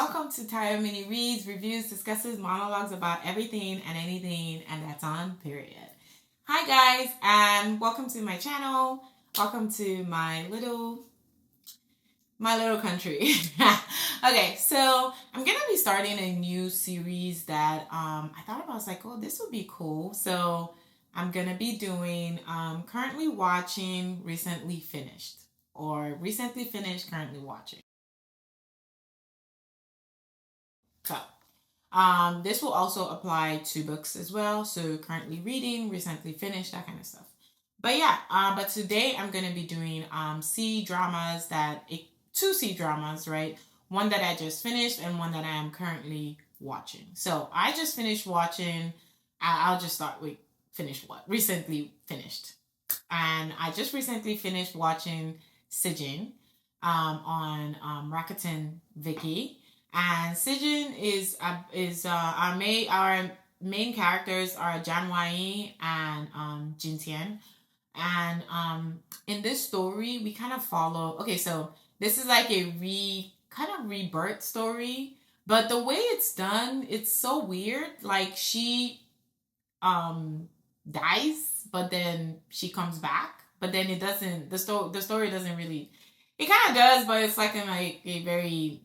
welcome to Tyra Mini Reads, Reviews, Discusses, Monologues about everything and anything, and that's on period. Hi guys, and welcome to my channel. Welcome to my little country. Okay, so I'm gonna be starting a new series that I thought about. I was like, oh, this would be cool. So I'm gonna be doing currently watching, recently finished, or recently finished, currently watching. So this will also apply to books as well. So currently reading, recently finished, that kind of stuff. But yeah, but today I'm gonna be doing C dramas two C dramas, right? One that I just finished and one that I am currently watching. So I just finished watching. I'll just start with finished what recently finished, and I just recently finished watching Sijin on Rakuten Viki. And Sijin our main characters are Janwai and Jintian. And in this story we kind of follow. Okay, so this is like a kind of rebirth story, but the way it's done, it's so weird. Like she dies, but then she comes back, but then it doesn't. The story doesn't really. It kind of does, but it's like in like a very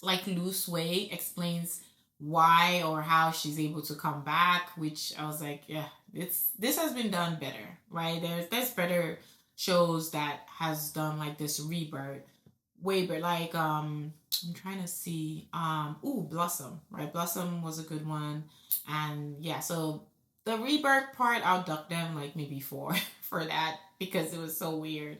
like loose way explains why or how she's able to come back, which I was like, yeah, this has been done better, right? There's better shows that has done like this rebirth way better. Like I'm trying to see Blossom, right? Blossom was a good one. And yeah, so the rebirth part, I'll duck them like maybe four for that because it was so weird.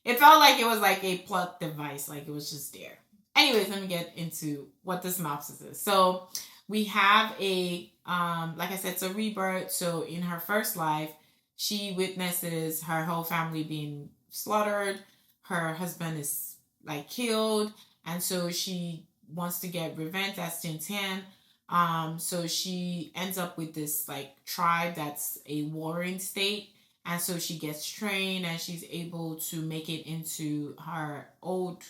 It felt like it was like a plot device, like it was just there. Anyways, let me get into what the synopsis is. So we have like I said, it's a rebirth. So in her first life, she witnesses her whole family being slaughtered. Her husband is like killed, and so she wants to get revenge. That's Jintian. So she ends up with this like tribe that's a warring state, and so she gets trained and she's able to make it into her old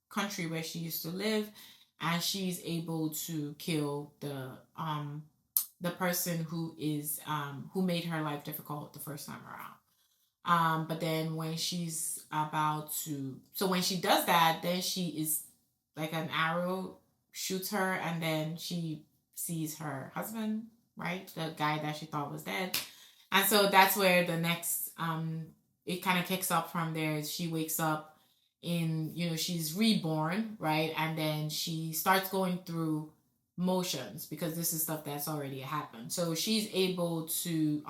country where she used to live, and she's able to kill the person who made her life difficult the first time around. But then when she's about to, so when she does that, then she is like an arrow shoots her, and then she sees her husband, right? The guy that she thought was dead. And so that's where the next, it kind of kicks up from there. She wakes up she's reborn, right? And then she starts going through motions because this is stuff that's already happened. So she's able to,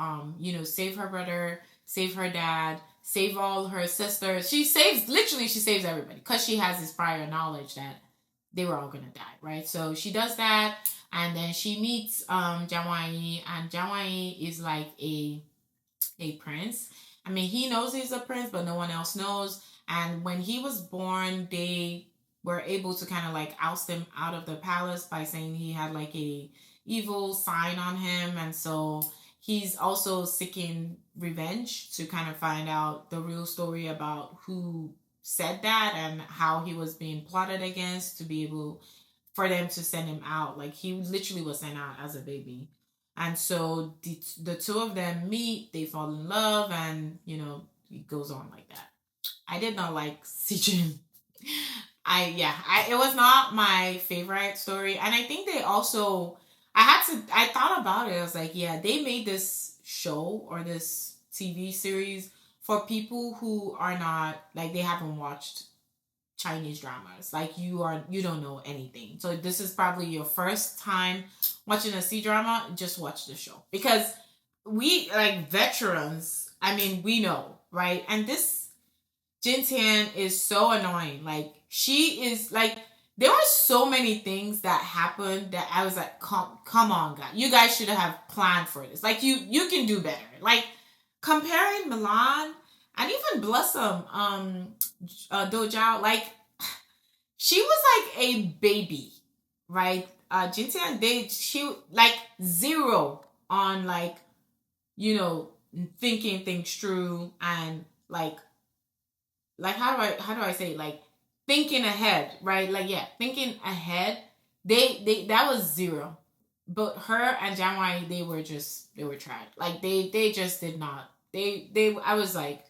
save her brother, save her dad, save all her sisters. She saves everybody because she has this prior knowledge that they were all gonna die, right? So she does that, and then she meets Janwai, and Janwai is like a prince. I mean, he knows he's a prince, but no one else knows. And when he was born, they were able to kind of like oust him out of the palace by saying he had like a evil sign on him, and so he's also seeking revenge to kind of find out the real story about who said that and how he was being plotted against to be able for them to send him out. Like he literally was sent out as a baby. And so the two of them meet, they fall in love, and it goes on like that. I did not like Si Jin. It was not my favorite story, and I think they also I thought about it. I was like, yeah, they made this show or this TV series for people who are not like they haven't watched Chinese dramas. Like you don't know anything. So this is probably your first time watching a C drama. Just watch the show because we like veterans. I mean, we know, right? And this Jintian is so annoying. Like she is like there were so many things that happened that I was like, come on, guys, you guys should have planned for this. Like you can do better. Like comparing Milan and even Blossom, Dojao, like she was like a baby, right? Jintian, she like zero on like thinking things through and like how do I say it? Like thinking ahead, right? Like, yeah, thinking ahead. They that was zero. But her and Janwai, they were trash. Like they just did not. They I was like,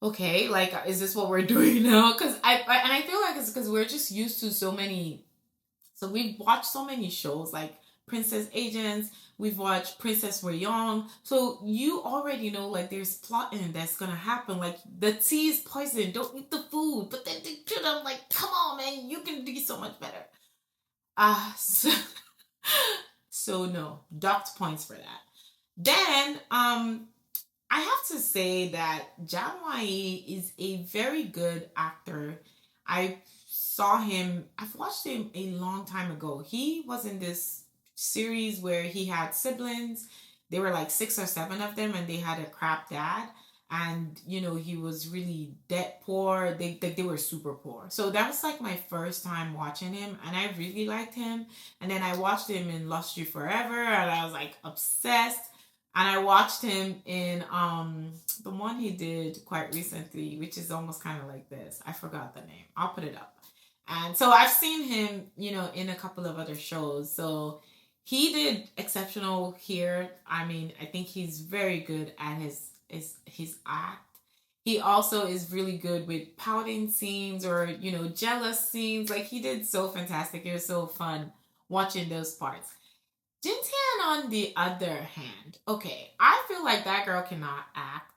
okay, like is this what we're doing now? Because and I feel like it's because we're just used to so many. So we've watched so many shows like Princess Agents. We've watched Princess We're Young. So you already know like there's plotting that's gonna happen. Like the tea is poison. Don't eat the food. But then they put them like, come on, man, you can do so much better. So, so no, docked points for that. Then I have to say that John Wai is a very good actor. I saw him, I've watched him a long time ago. He was in this series where he had siblings. There were like six or seven of them, and they had a crap dad. And he was really debt poor. They were super poor. So that was like my first time watching him, and I really liked him. And then I watched him in Lost You Forever, and I was like obsessed. And I watched him in the one he did quite recently, which is almost kind of like this. I forgot the name. I'll put it up. And so I've seen him, in a couple of other shows. So he did exceptional here. I mean, I think he's very good at his act. He also is really good with pouting scenes or jealous scenes. Like he did so fantastic. It was so fun watching those parts. Jintian, on the other hand, okay, I feel like that girl cannot act.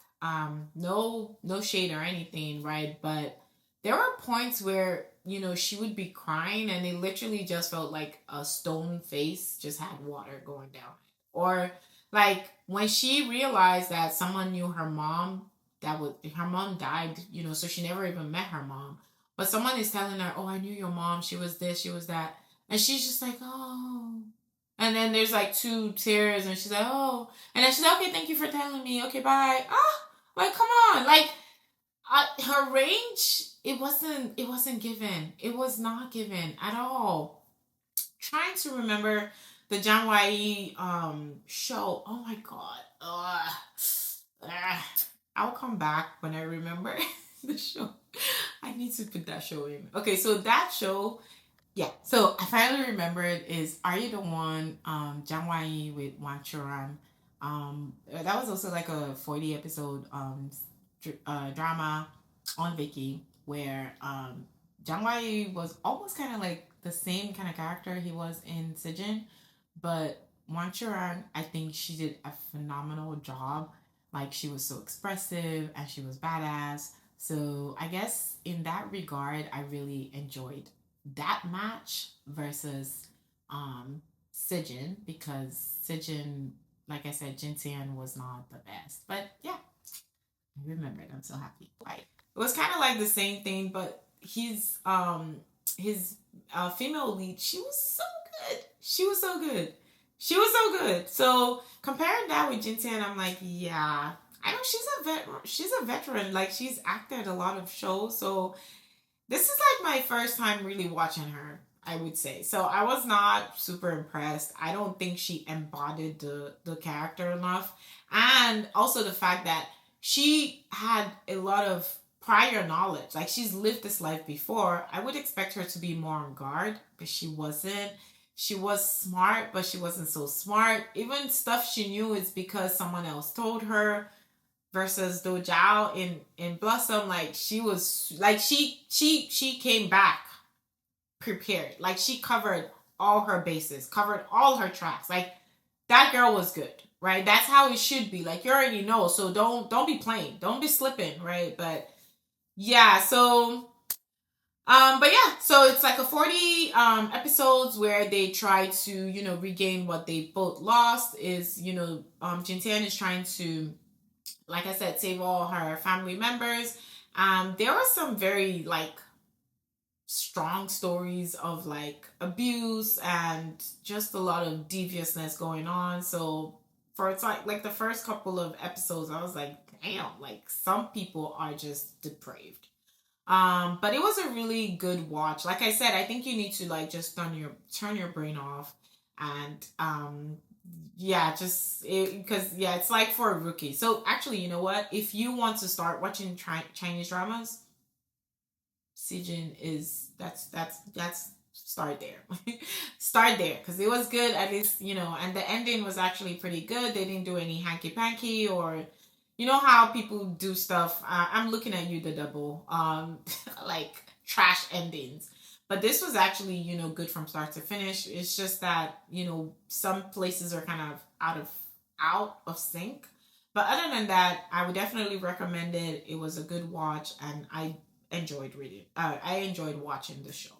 No shade or anything, right? But there were points where she would be crying, and it literally just felt like a stone face just had water going down. Or like when she realized that someone knew her mom, her mom died, so she never even met her mom. But someone is telling her, "Oh, I knew your mom. She was this, she was that," and she's just like, "Oh." And then there's like two tears, and she's like, "Oh," and then she's like, "Okay, thank you for telling me. Okay, bye." Ah, like come on, like her range, it wasn't given. It was not given at all. Trying to remember the John Wai show. Oh my god. Ugh. I'll come back when I remember the show. I need to put that show in. Okay, so that show, yeah. So I finally remembered is Are You the One? Jamwai with Wan Churan. That was also like a 40 episode drama on Viki where Jamwai was almost kind of like the same kind of character he was in Sijin, but Wan Churan, I think she did a phenomenal job. Like she was so expressive and she was badass. So I guess in that regard, I really enjoyed that match versus Sijin, because Sijin, like I said, Jintian was not the best. But yeah, I remembered. I'm so happy. Like it was kind of like the same thing, but his female lead, she was so good. She was so good. She was so good. So comparing that with Jintian, I'm like, yeah. I know she's a veteran. Like she's acted a lot of shows. So this is like my first time really watching her, I would say. So I was not super impressed. I don't think she embodied the character enough. And also the fact that she had a lot of prior knowledge. Like she's lived this life before. I would expect her to be more on guard, but she wasn't. She was smart, but she wasn't so smart. Even stuff she knew is because someone else told her, versus Do Jiao in Blossom, like she was like she came back prepared. Like she covered all her bases, covered all her tracks. Like that girl was good, right? That's how it should be. Like you already know, so don't be playing, don't be slipping, right? But yeah, so but yeah, so it's like a 40 episodes where they try to regain what they both lost. Is Jintian is trying to, like I said, save all her family members. There were some very like strong stories of like abuse and just a lot of deviousness going on. So for it's like the first couple of episodes, I was like, damn, like some people are just depraved. But it was a really good watch. Like I said, I think you need to like just turn your brain off and yeah, just because yeah, it's like for a rookie. So actually, you know what? If you want to start watching Chinese dramas, Sijin is that's start there. Start there because it was good at least, and the ending was actually pretty good. They didn't do any hanky panky or how people do stuff. I'm looking at you, the double, like trash endings. But this was actually, good from start to finish. It's just that, some places are kind of out of sync. But other than that, I would definitely recommend it. It was a good watch, and I enjoyed reading. I enjoyed watching the show.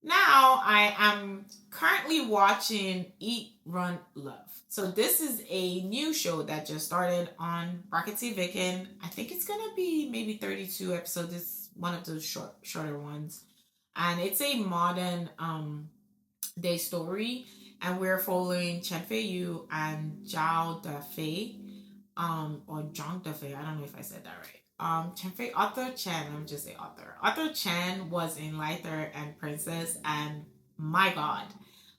Now I am currently watching Eat, Run, Love. So this is a new show that just started on Rocket Vicken. I think it's gonna be maybe 32 episodes. It's one of those shorter ones, and it's a modern day story, and we're following Chen Fei Yu and Zhao Dafei, or Zhang Dafei. I don't know if I said that right. Arthur Chen, let me just say Arthur. Arthur Chen was in Lighter and Princess, and my God,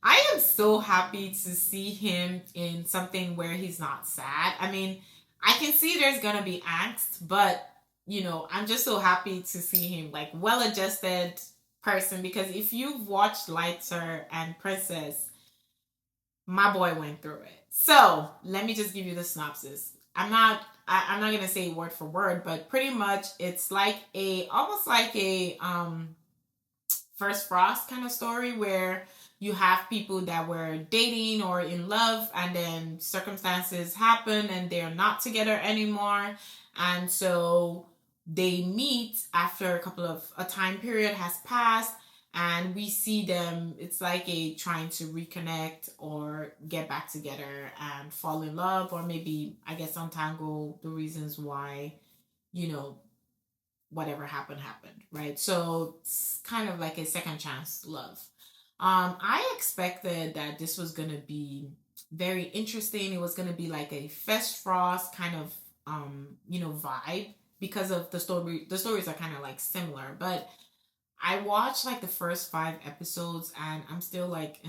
I am so happy to see him in something where he's not sad. I mean, I can see there's gonna be angst, but I'm just so happy to see him like well-adjusted person, because if you've watched Lighter and Princess, my boy went through it. So let me just give you the synopsis. I'm not gonna say word for word, but pretty much it's like almost like a First Frost kind of story, where you have people that were dating or in love, and then circumstances happen and they're not together anymore, and so they meet after a time period has passed, and we see them. It's like a trying to reconnect or get back together and fall in love, or maybe, I guess, untangle the reasons why, you know whatever happened, right? So it's kind of like a second chance love. I expected that this was gonna be very interesting. It was gonna be like a Fest Frost kind of vibe, because of the story. The stories are kind of like similar, but I watched like the first 5 episodes, and I'm still like,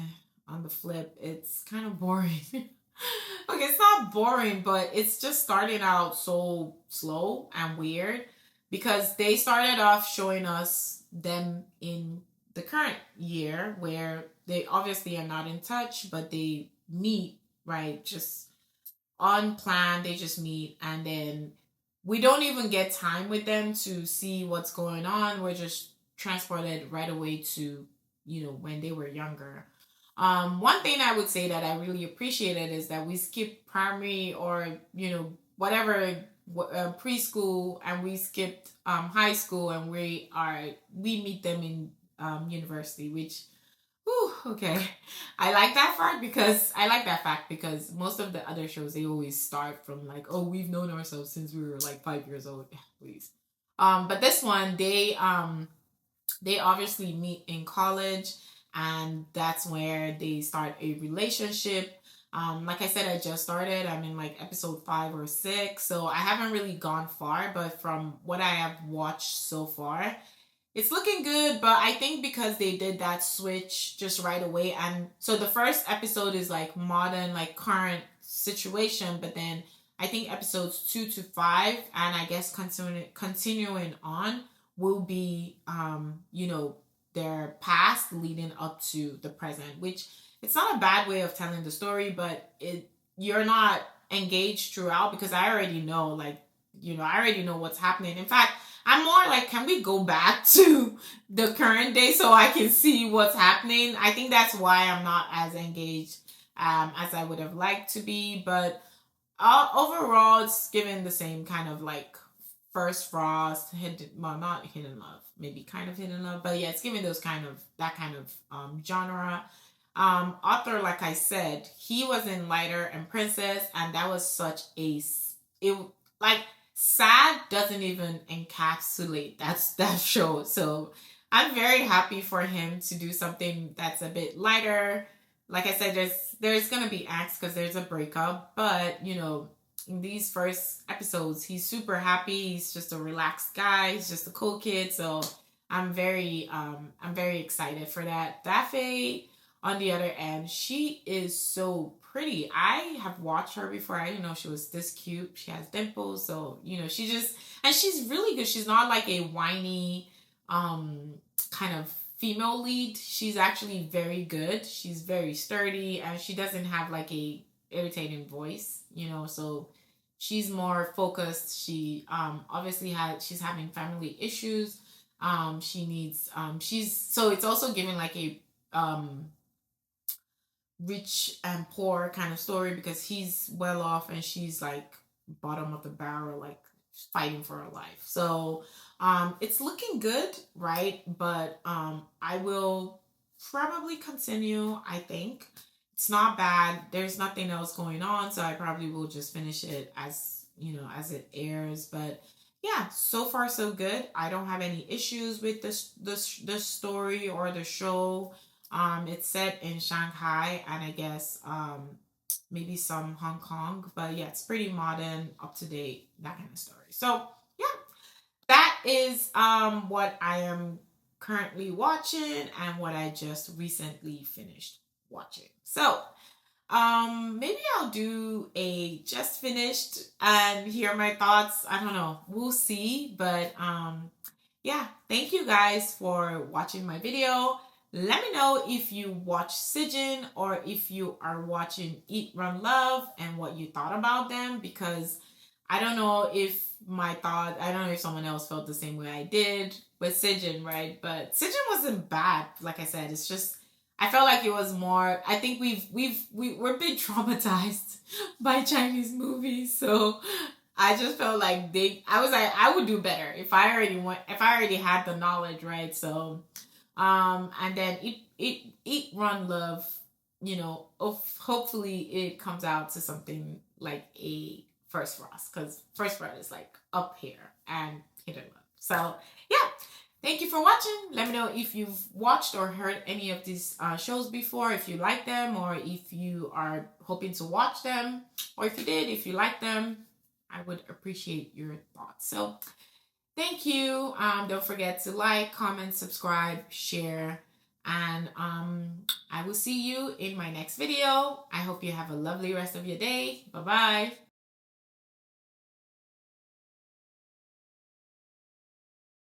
on the flip, it's kind of boring. Okay, it's not boring, but it's just starting out so slow and weird, because they started off showing us them in the current year, where they obviously are not in touch, but they meet, right? Just unplanned, they just meet, and then we don't even get time with them to see what's going on. We're just transported right away to, when they were younger. One thing I would say that I really appreciated is that we skipped primary, or whatever, preschool, and we skipped high school, and we meet them in university, which, whew, okay. I like that fact, because most of the other shows, they always start from like, oh, we've known ourselves since we were like 5 years old. Please. But this one, they obviously meet in college, and that's where they start a relationship. Like I said, I just started. I'm in like episode 5 or 6, so I haven't really gone far, but from what I have watched so far, it's looking good. But I think because they did that switch just right away, and so the first episode is like modern, like current situation, but then I think episodes 2 to 5, and I guess continuing on, will be their past leading up to the present, which, it's not a bad way of telling the story, but you're not engaged throughout, because I already know, like, I already know what's happening. In fact, I'm more like, can we go back to the current day so I can see what's happening? I think that's why I'm not as engaged as I would have liked to be. But overall, it's given the same kind of like First Frost, not Hidden Love, maybe kind of Hidden Love, but yeah, it's giving that kind of genre. Author, like I said, he was in Lighter and Princess, and that was such it, like, sad doesn't even encapsulate that show. So I'm very happy for him to do something that's a bit lighter. Like I said, there's gonna be acts because there's a breakup, but in these first episodes, he's super happy. He's just a relaxed guy. He's just a cool kid. So I'm very excited for that. Daphne, on the other end, she is so pretty. I have watched her before. I didn't know she was this cute. She has dimples. So, she's really good. She's not like a whiny, um kind of female lead. She's actually very good. She's very sturdy, and she doesn't have like a irritating voice, you know, so she's more focused. She obviously she's having family issues. She needs she's so it's also giving like a rich and poor kind of story, because he's well off and she's like bottom of the barrel, like fighting for her life. So it's looking good, right? But I will probably continue. I think it's not bad. There's nothing else going on, so I probably will just finish it as, you know, as it airs. But yeah, so far so good. I don't have any issues with this story or the show. It's set in Shanghai, and I guess maybe some Hong Kong, but yeah, it's pretty modern, up to date, that kind of story. So yeah, that is what I am currently watching and what I just recently finished watching. So maybe I'll do a just finished and hear my thoughts. I don't know. We'll see. But yeah, thank you guys for watching my video. Let me know if you watch Sijin or if you are watching Eat, Run, Love, and what you thought about them, because I don't know if I don't know if someone else felt the same way I did with Sijin, right? But Sijin wasn't bad. Like I said, it's just, I felt like it was more, I think we're a bit traumatized by Chinese movies. So I just felt like I was like, I would do better if I already had the knowledge, right? So and then Eat, Run, Love, you know, hopefully it comes out to something like a First Frost, because First Frost is like up here and Hidden Love. So yeah, thank you for watching. Let me know if you've watched or heard any of these shows before, if you like them, or if you are hoping to watch them, or if you did, if you like them. I would appreciate your thoughts. So thank you. Don't forget to like, comment, subscribe, share, and I will see you in my next video. I hope you have a lovely rest of your day. Bye-bye.